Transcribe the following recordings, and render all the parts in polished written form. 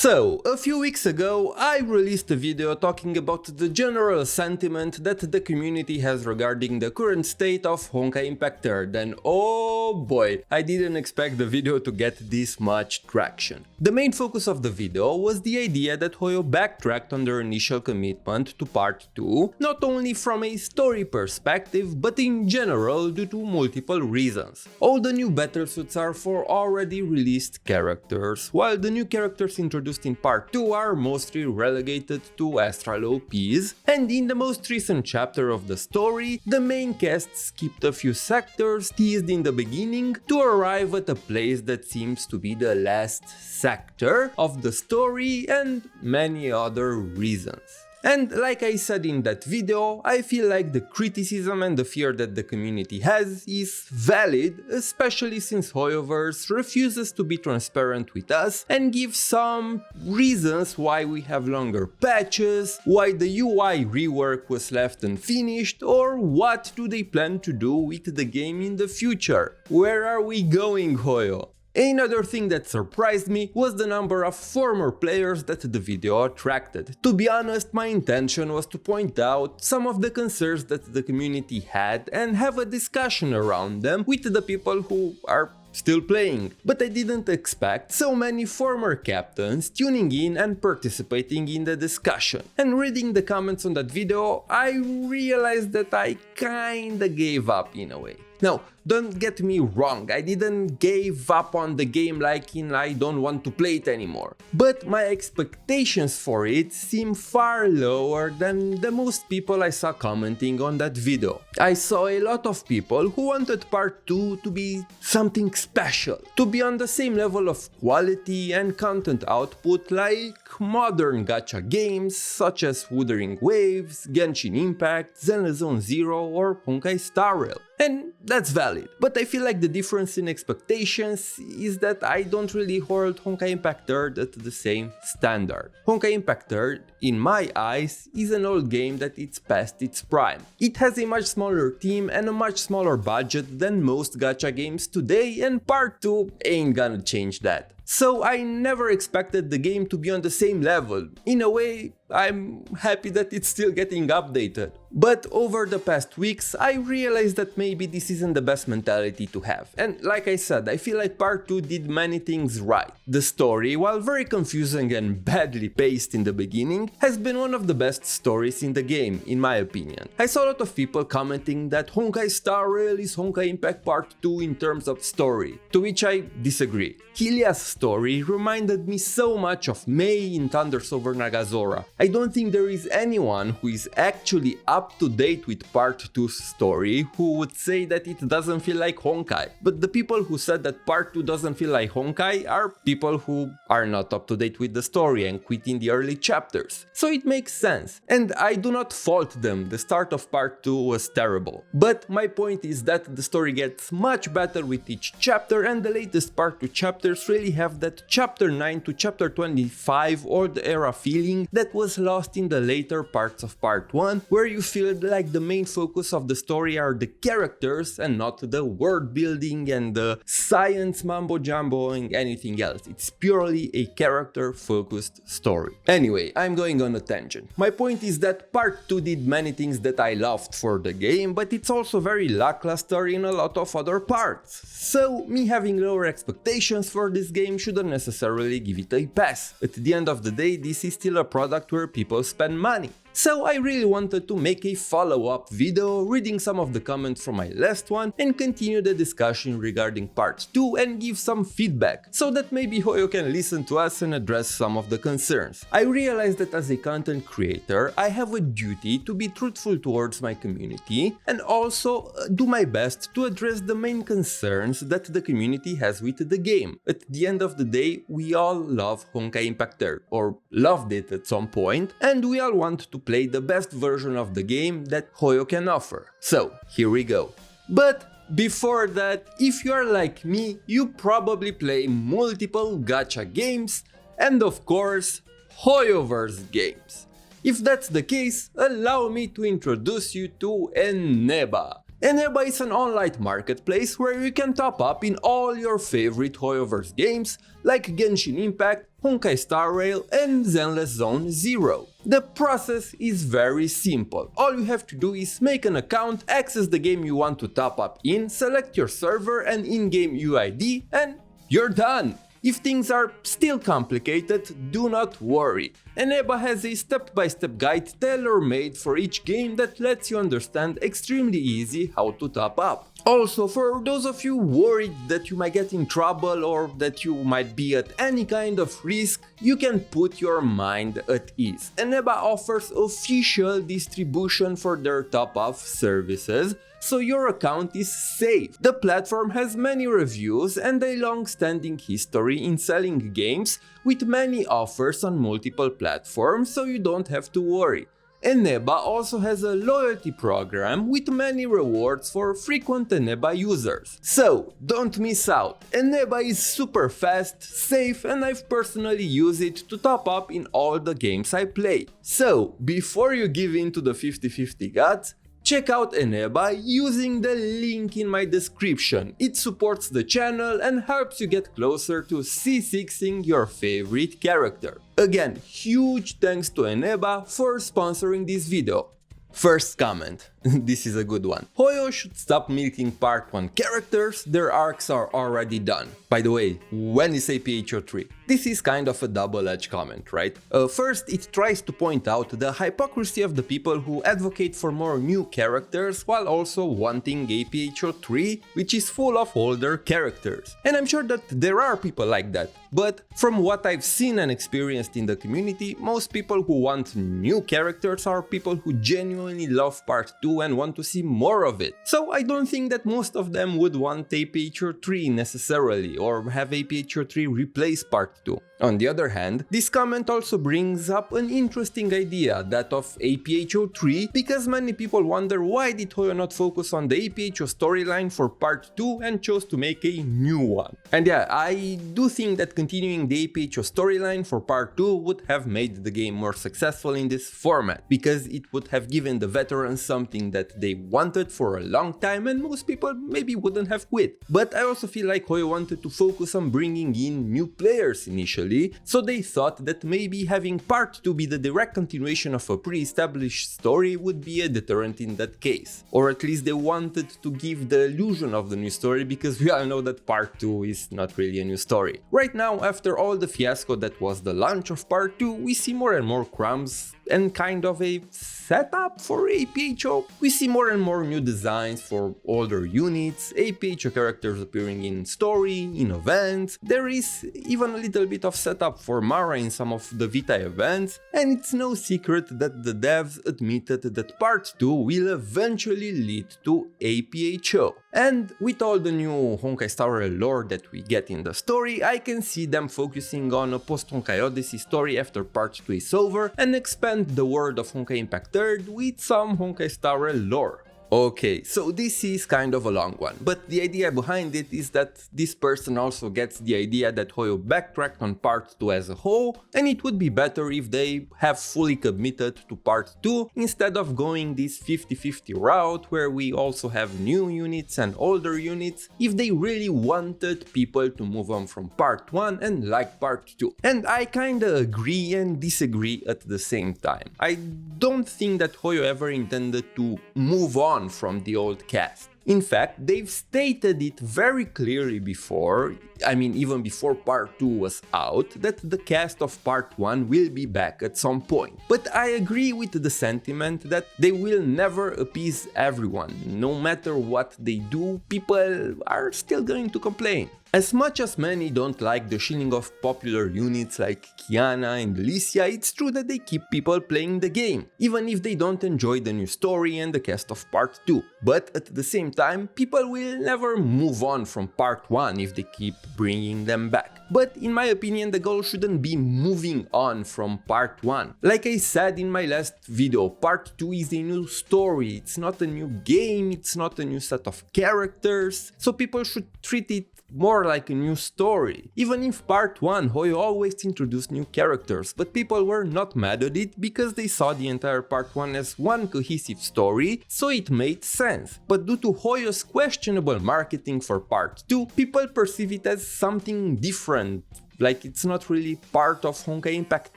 So, a few weeks ago, I released a video talking about the general sentiment that the community has regarding the current state of Honkai Impact 3rd, and oh boy, I didn't expect the video to get this much traction. The main focus of the video was the idea that HoYo backtracked on their initial commitment to part 2, not only from a story perspective, but in general due to multiple reasons. All the new battlesuits are for already released characters, while the new characters introduced in part 2 are mostly relegated to astral OPs, and in the most recent chapter of the story, the main cast skipped a few sectors teased in the beginning to arrive at a place that seems to be the last sector of the story, and many other reasons. And like I said in that video, I feel like the criticism and the fear that the community has is valid, especially since HoYoverse refuses to be transparent with us and give some reasons why we have longer patches, why the UI rework was left unfinished, or what do they plan to do with the game in the future. Where are we going, HoYo? Another thing that surprised me was the number of former players that the video attracted. To be honest, my intention was to point out some of the concerns that the community had and have a discussion around them with the people who are still playing, but I didn't expect so many former captains tuning in and participating in the discussion. And reading the comments on that video, I realized that I kinda gave up in a way. Now, don't get me wrong, I didn't give up on the game like in I don't want to play it anymore, but my expectations for it seem far lower than the most people I saw commenting on that video. I saw a lot of people who wanted part 2 to be something special, to be on the same level of quality and content output like modern gacha games such as Wuthering Waves, Genshin Impact, Zenless Zero or Honkai Star Rail. And that's valid, but I feel like the difference in expectations is that I don't really hold Honkai Impact 3rd at the same standard. Honkai Impact 3rd, in my eyes, is an old game that it's past its prime. It has a much smaller team and a much smaller budget than most gacha games today, and part 2 ain't gonna change that. So I never expected the game to be on the same level. In a way, I'm happy that it's still getting updated. But over the past weeks, I realized that maybe this isn't the best mentality to have. And like I said, I feel like part 2 did many things right. The story, while very confusing and badly paced in the beginning, has been one of the best stories in the game, in my opinion. I saw a lot of people commenting that Honkai Star Rail is Honkai Impact Part 2 in terms of story, to which I disagree. Hylia's story reminded me so much of Mei in Thunders over Nagazora. I don't think there is anyone who is actually up to date with part 2's story who would say that it doesn't feel like Honkai. But the people who said that part 2 doesn't feel like Honkai are people who are not up to date with the story and quit in the early chapters. So it makes sense. And I do not fault them, the start of part 2 was terrible. But my point is that the story gets much better with each chapter, and the latest part 2 chapters really have that chapter 9 to chapter 25 old era feeling that was lost in the later parts of part 1, where you feel like the main focus of the story are the characters and not the world building and the science mambo jumboing anything else. It's purely a character focused story. Anyway, I'm going on a tangent. My point is that part 2 did many things that I loved for the game, but it's also very lackluster in a lot of other parts. So me having lower expectations for this game shouldn't necessarily give it a pass. At the end of the day, this is still a product where people spend money. So I really wanted to make a follow-up video reading some of the comments from my last one and continue the discussion regarding part 2 and give some feedback, so that maybe HoYo can listen to us and address some of the concerns. I realized that as a content creator, I have a duty to be truthful towards my community and also do my best to address the main concerns that the community has with the game. At the end of the day, we all love Honkai Impact 3rd, or loved it at some point, and we all want to play the best version of the game that HoYo can offer. So, here we go. But before that, if you are like me, you probably play multiple gacha games and of course, HoYoverse games. If that's the case, allow me to introduce you to Eneba. Eneba is an online marketplace where you can top up in all your favorite HoYoverse games like Genshin Impact, Honkai Star Rail and Zenless Zone 0. The process is very simple. All you have to do is make an account, access the game you want to top up in, select your server and in-game UID, and you're done! If things are still complicated, do not worry. Eneba has a step-by-step guide tailor-made for each game that lets you understand extremely easy how to top up. Also, for those of you worried that you might get in trouble or that you might be at any kind of risk, you can put your mind at ease. Eneba offers official distribution for their top-up services, so your account is safe. The platform has many reviews and a long-standing history in selling games with many offers on multiple platforms, so you don't have to worry. Eneba also has a loyalty program with many rewards for frequent Eneba users. So, don't miss out. Eneba is super fast, safe, and I've personally used it to top up in all the games I play. So, before you give in to the 50-50 guts, check out Eneba using the link in my description. It supports the channel and helps you get closer to C6ing your favorite character. Again, huge thanks to Eneba for sponsoring this video. First comment. This is a good one. HoYo should stop milking part 1 characters, their arcs are already done. By the way, when is APHO3? This is kind of a double-edged comment, right? First, it tries to point out the hypocrisy of the people who advocate for more new characters while also wanting APHO3, which is full of older characters. And I'm sure that there are people like that. But from what I've seen and experienced in the community, most people who want new characters are people who genuinely love part 2 and want to see more of it. So I don't think that most of them would want APHO3 necessarily, or have APHO3 replace part 2. On the other hand, this comment also brings up an interesting idea, that of APHO3, because many people wonder why did HoYo not focus on the APHO storyline for part 2 and chose to make a new one. And yeah, I do think that continuing the APHO storyline for part 2 would have made the game more successful in this format, because it would have given the veterans something that they wanted for a long time and most people maybe wouldn't have quit. But I also feel like HoYo wanted to focus on bringing in new players initially, so they thought that maybe having part 2 be the direct continuation of a pre-established story would be a deterrent in that case. Or at least they wanted to give the illusion of the new story, because we all know that part 2 is not really a new story. Right now, after all the fiasco that was the launch of part 2, we see more and more crumbs and kind of a setup for APHO. We see more and more new designs for older units, APHO characters appearing in story, in events. There is even a little bit of setup for Mara in some of the Vita events, and it's no secret that the devs admitted that part 2 will eventually lead to APHO. And with all the new Honkai Star Rail lore that we get in the story, I can see them focusing on a post-Honkai Odyssey story after part 2 is over and expand the world of Honkai Impact 3rd with some Honkai Star Rail lore. Okay, so this is kind of a long one, but the idea behind it is that this person also gets the idea that HoYo backtracked on part 2 as a whole, and it would be better if they have fully committed to part 2 instead of going this 50-50 route where we also have new units and older units, if they really wanted people to move on from part 1 and like part 2. And I kinda agree and disagree at the same time. I don't think that HoYo ever intended to move on from the old cast. In fact, they've stated it very clearly before, even before part 2 was out, that the cast of part 1 will be back at some point. But I agree with the sentiment that they will never appease everyone. No matter what they do, people are still going to complain. As much as many don't like the shilling of popular units like Kiana and Alicia, it's true that they keep people playing the game, even if they don't enjoy the new story and the cast of part 2. But at the same time, people will never move on from part 1 if they keep bringing them back. But in my opinion, the goal shouldn't be moving on from part 1. Like I said in my last video, part 2 is a new story, it's not a new game, it's not a new set of characters, so people should treat it more like a new story. Even if part 1 HoYo always introduced new characters, but people were not mad at it because they saw the entire part 1 as one cohesive story, so it made sense. But due to HoYo's questionable marketing for part 2, people perceive it as something different, like it's not really part of Honkai Impact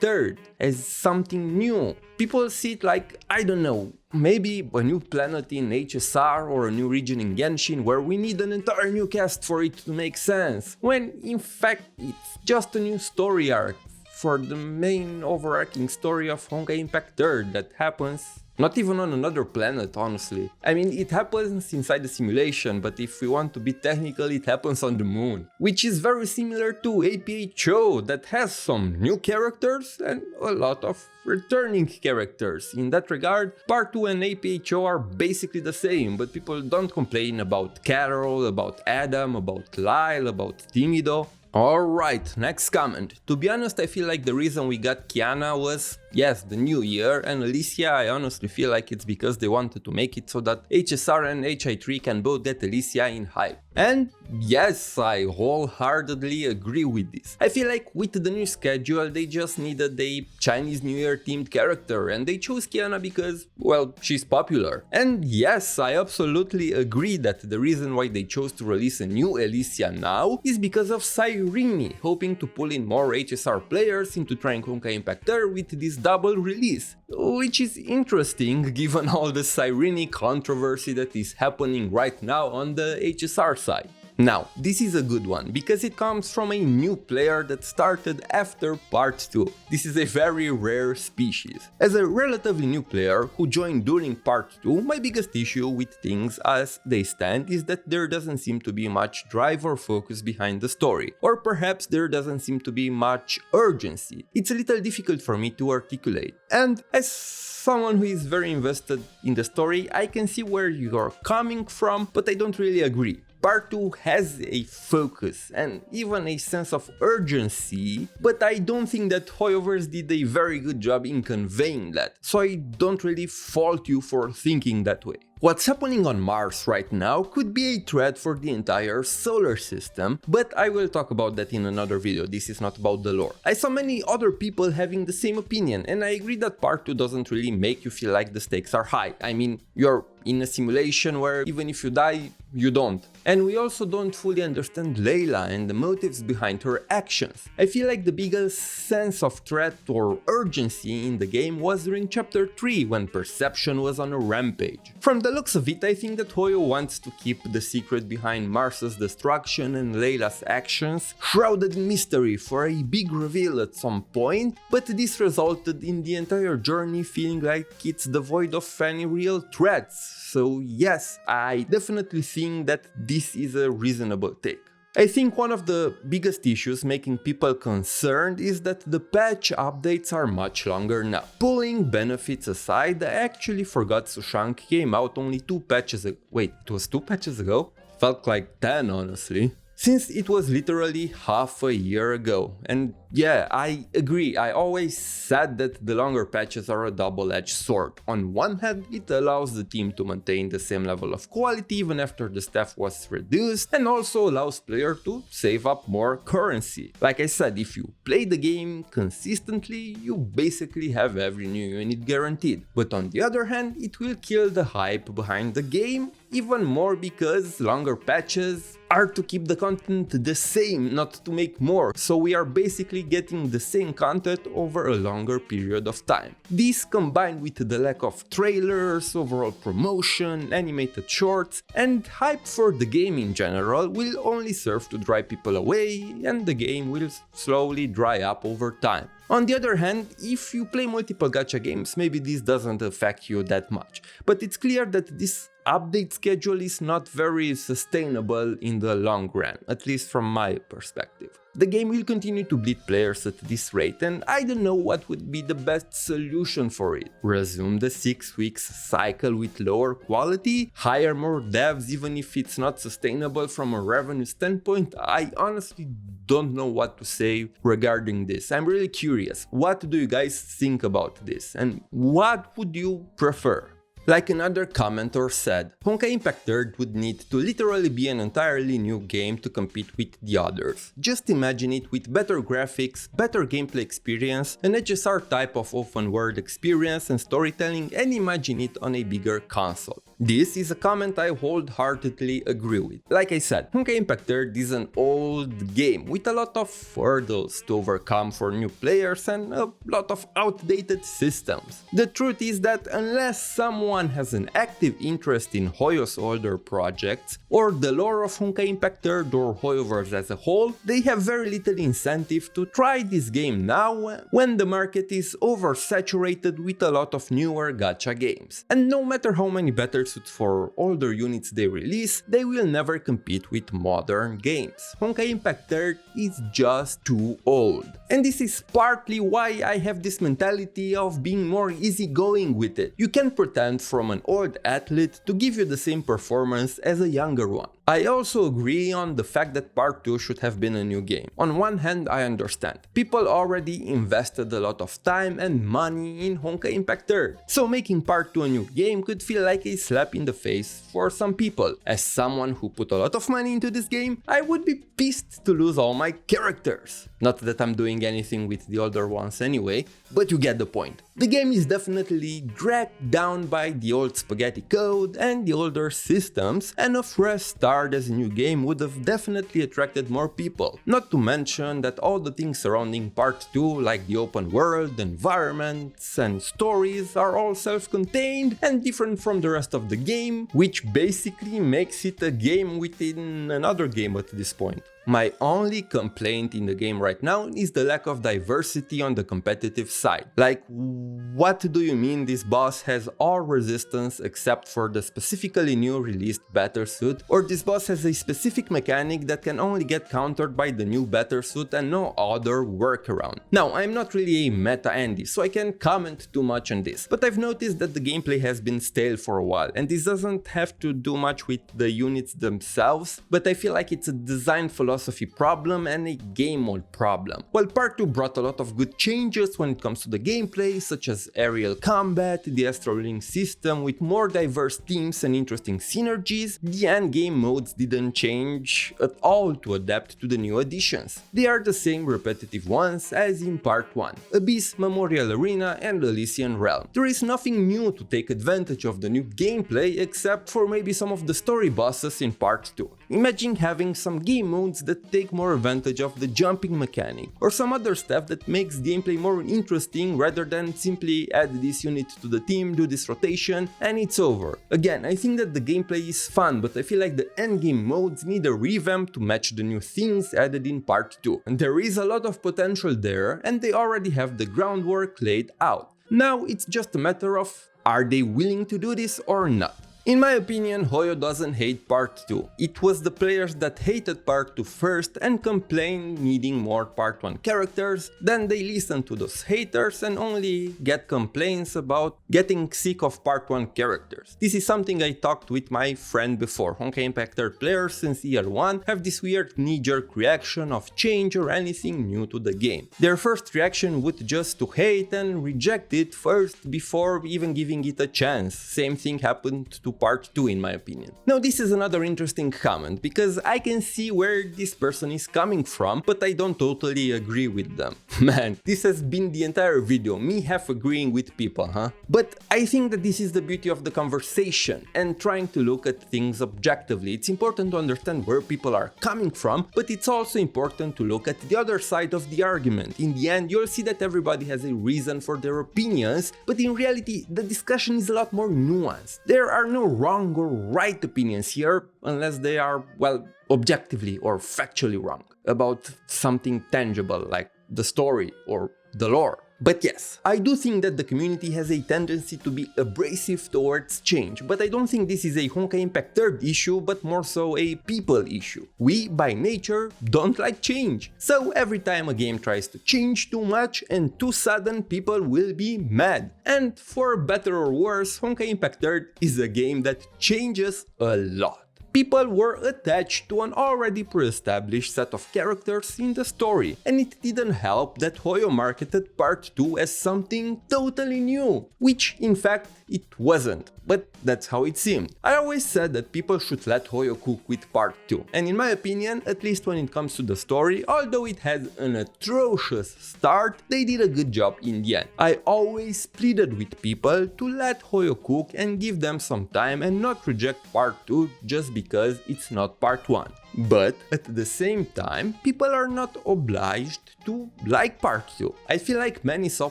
3rd, as something new. People see it like, I don't know, maybe a new planet in HSR or a new region in Genshin where we need an entire new cast for it to make sense, when in fact it's just a new story arc for the main overarching story of Honkai Impact 3rd that happens not even on another planet, honestly. I mean, it happens inside the simulation, but if we want to be technical, it happens on the moon. Which is very similar to APHO, that has some new characters and a lot of returning characters. In that regard, Part 2 and APHO are basically the same, but people don't complain about Carol, about Adam, about Lyle, about Timido. Alright, next comment. To be honest, I feel like the reason we got Kiana was, yes, the new year, and Alicia, I honestly feel like it's because they wanted to make it so that HSR and HI3 can both get Alicia in hype. And yes, I wholeheartedly agree with this. I feel like with the new schedule, they just needed a Chinese New Year themed character, and they chose Kiana because, well, she's popular. And yes, I absolutely agree that the reason why they chose to release a new Alicia now is because of Cyrene, hoping to pull in more HSR players into trying Honkai Impact 3 with this double release. Which is interesting given all the Cyrene controversy that is happening right now on the HSR side. Now, this is a good one, because it comes from a new player that started after Part 2. This is a very rare species. As a relatively new player who joined during Part 2, my biggest issue with things as they stand is that there doesn't seem to be much drive or focus behind the story, or perhaps there doesn't seem to be much urgency. It's a little difficult for me to articulate. And as someone who is very invested in the story, I can see where you're coming from, but I don't really agree. Part 2 has a focus and even a sense of urgency, but I don't think that HoYoverse did a very good job in conveying that, so I don't really fault you for thinking that way. What's happening on Mars right now could be a threat for the entire solar system, but I will talk about that in another video. This is not about the lore. I saw many other people having the same opinion, and I agree that Part 2 doesn't really make you feel like the stakes are high. I mean, you're in a simulation where even if you die, you don't. And we also don't fully understand Layla and the motives behind her actions. I feel like the biggest sense of threat or urgency in the game was during Chapter 3, when Perception was on a rampage. From the looks of it, I think that HoYo wants to keep the secret behind Mars's destruction and Layla's actions shrouded in mystery for a big reveal at some point, but this resulted in the entire journey feeling like it's devoid of any real threats. So yes, I definitely think that this is a reasonable take. I think one of the biggest issues making people concerned is that the patch updates are much longer now. Pulling benefits aside, I actually forgot Sushank came out only 2 patches ago. Wait, it was 2 patches ago? Felt like 10, honestly. Since it was literally half a year ago. And yeah, I agree, I always said that the longer patches are a double-edged sword. On one hand, it allows the team to maintain the same level of quality even after the staff was reduced, and also allows players to save up more currency. Like I said, if you play the game consistently, you basically have every new unit guaranteed. But on the other hand, it will kill the hype behind the game even more, because longer patches are to keep the content the same, not to make more, so we are basically getting the same content over a longer period of time. This, combined with the lack of trailers, overall promotion, animated shorts, and hype for the game in general, will only serve to drive people away, and the game will slowly dry up over time. On the other hand, if you play multiple gacha games, maybe this doesn't affect you that much, but it's clear that this update schedule is not very sustainable in the long run, at least from my perspective. The game will continue to bleed players at this rate, and I don't know what would be the best solution for it. Resume the 6 weeks cycle with lower quality? Hire more devs even if it's not sustainable from a revenue standpoint? I honestly don't know what to say regarding this. I'm really curious. What do you guys think about this, and what would you prefer? Like another commenter said, Honkai Impact 3 would need to literally be an entirely new game to compete with the others. Just imagine it with better graphics, better gameplay experience, an HSR type of open world experience and storytelling, and imagine it on a bigger console. This is a comment I wholeheartedly agree with. Like I said, Honkai Impact 3 is an old game with a lot of hurdles to overcome for new players and a lot of outdated systems. The truth is that unless someone has an active interest in HoYo's older projects, or the lore of Honkai Impact 3 or HoYoverse as a whole, they have very little incentive to try this game now when the market is oversaturated with a lot of newer gacha games. And no matter how many better suits for older units they release, they will never compete with modern games. Honkai Impact 3 is just too old. And this is partly why I have this mentality of being more easygoing with it. You can pretend from an old athlete to give you the same performance as a younger one. I also agree on the fact that Part 2 should have been a new game. On one hand, I understand. People already invested a lot of time and money in Honkai Impact 3, so making Part 2 a new game could feel like a slap in the face for some people. As someone who put a lot of money into this game, I would be pissed to lose all my characters. Not that I'm doing anything with the older ones anyway, but you get the point. The game is definitely dragged down by the old spaghetti code and the older systems, and a fresh start as a new game would have definitely attracted more people. Not to mention that all the things surrounding Part 2, like the open world, environments and stories, are all self-contained and different from the rest of the game, which basically makes it a game within another game at this point. My only complaint in the game right now is the lack of diversity on the competitive side. Like, what do you mean this boss has all resistance except for the specifically new released better suit, or this boss has a specific mechanic that can only get countered by the new better suit and no other workaround? Now, I'm not really a meta Andy, so I can't comment too much on this, but I've noticed that the gameplay has been stale for a while, and this doesn't have to do much with the units themselves, but I feel like it's a design philosophy problem and a game mode problem. While Part 2 brought a lot of good changes when it comes to the gameplay, such as aerial combat, the astral link system with more diverse teams and interesting synergies, the endgame modes didn't change at all to adapt to the new additions. They are the same repetitive ones as in Part 1, Abyss, Memorial Arena and Elysian Realm. There is nothing new to take advantage of the new gameplay except for maybe some of the story bosses in Part 2. Imagine having some game modes that take more advantage of the jumping mechanic, or some other stuff that makes gameplay more interesting rather than simply add this unit to the team, do this rotation, and it's over. Again, I think that the gameplay is fun, but I feel like the endgame modes need a revamp to match the new things added in Part 2. And there is a lot of potential there, and they already have the groundwork laid out. Now it's just a matter of, are they willing to do this or not? In my opinion, HoYo doesn't hate Part 2. It was the players that hated Part 2 first and complained needing more Part 1 characters, then they listen to those haters and only get complaints about getting sick of Part 1 characters. This is something I talked with my friend before. Honkai Impact 3 players since year 1 have this weird knee-jerk reaction of change or anything new to the game. Their first reaction would just to hate and reject it first before even giving it a chance. Same thing happened to Part 2 in my opinion. Now this is another interesting comment, because I can see where this person is coming from, but I don't totally agree with them. Man, this has been the entire video, me half agreeing with people, huh? But I think that this is the beauty of the conversation and trying to look at things objectively. It's important to understand where people are coming from, but it's also important to look at the other side of the argument. In the end, you'll see that everybody has a reason for their opinions, but in reality, the discussion is a lot more nuanced. There are no wrong or right opinions here, unless they are, well, objectively or factually wrong about something tangible like the story or the lore. But yes, I do think that the community has a tendency to be abrasive towards change, but I don't think this is a Honkai Impact 3 issue, but more so a people issue. We, by nature, don't like change. So every time a game tries to change too much and too sudden, people will be mad. And for better or worse, Honkai Impact 3 is a game that changes a lot. People were attached to an already pre-established set of characters in the story, and it didn't help that HoYo marketed Part 2 as something totally new, which in fact it wasn't, but that's how it seemed. I always said that people should let HoYo cook with Part 2, and in my opinion, at least when it comes to the story, although it had an atrocious start, they did a good job in the end. I always pleaded with people to let HoYo cook and give them some time and not reject Part 2 just because it's not Part 1. But at the same time, people are not obliged to like Part 2. I feel like many saw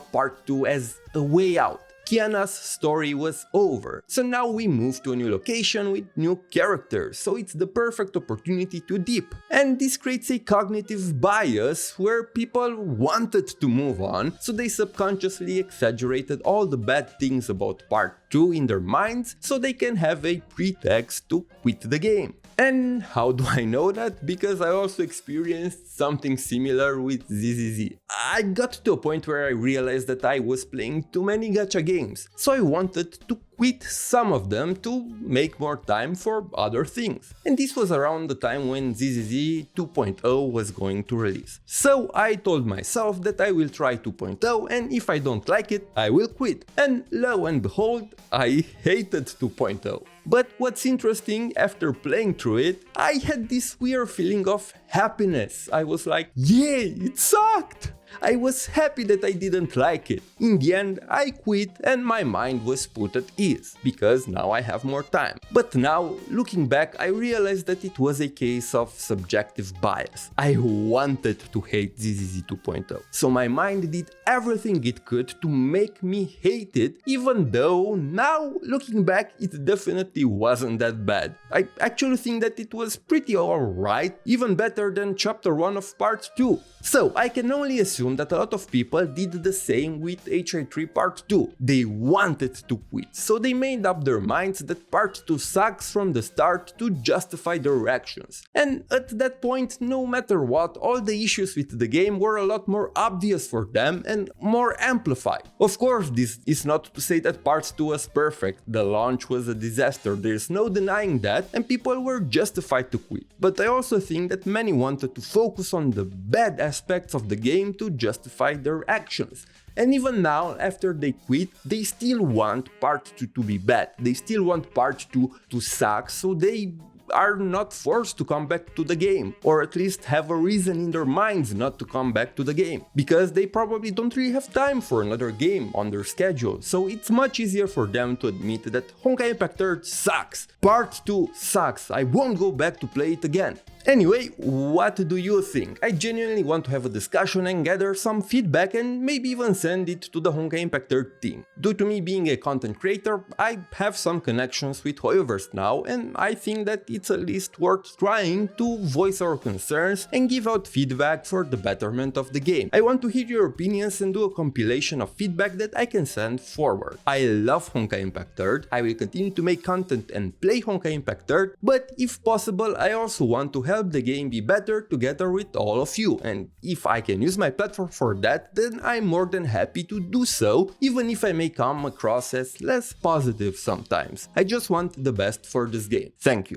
Part 2 as a way out. Kiana's story was over, so now we move to a new location with new characters, so it's the perfect opportunity to dip. And this creates a cognitive bias where people wanted to move on, so they subconsciously exaggerated all the bad things about Part 2 in their minds, so they can have a pretext to quit the game. And how do I know that? Because I also experienced something similar with ZZZ. I got to a point where I realized that I was playing too many gacha games, so I wanted to quit some of them to make more time for other things. And this was around the time when ZZZ 2.0 was going to release. So I told myself that I will try 2.0, and if I don't like it, I will quit. And lo and behold, I hated 2.0. But what's interesting, after playing through it, I had this weird feeling of happiness. I was like, yay, it sucked! I was happy that I didn't like it. In the end, I quit and my mind was put at ease, because now I have more time. But now, looking back, I realized that it was a case of subjective bias. I wanted to hate ZZZ 2.0, so my mind did everything it could to make me hate it, even though now, looking back, it definitely wasn't that bad. I actually think that it was pretty alright, even better than Chapter 1 of Part 2. So, I can only assume that a lot of people did the same with HI3 Part 2. They wanted to quit, so they made up their minds that Part 2 sucks from the start to justify their actions. And at that point, no matter what, all the issues with the game were a lot more obvious for them and more amplified. Of course, this is not to say that Part 2 was perfect. The launch was a disaster, there's no denying that, and people were justified to quit. But I also think that many wanted to focus on the bad aspects of the game to justify their actions. And even now, after they quit, they still want Part 2 to be bad. They still want Part 2 to suck, so they are not forced to come back to the game, or at least have a reason in their minds not to come back to the game, because they probably don't really have time for another game on their schedule, so it's much easier for them to admit that Honkai Impact 3 sucks, Part 2 sucks, I won't go back to play it again. Anyway, what do you think? I genuinely want to have a discussion and gather some feedback and maybe even send it to the Honkai Impact 3 team. Due to me being a content creator, I have some connections with HoYoverse now, and I think that it's at least worth trying to voice our concerns and give out feedback for the betterment of the game. I want to hear your opinions and do a compilation of feedback that I can send forward. I love Honkai Impact 3, I will continue to make content and play Honkai Impact 3, but if possible, I also want to help the game be better together with all of you, and if I can use my platform for that, then I'm more than happy to do so, even if I may come across as less positive sometimes. I just want the best for this game. Thank you.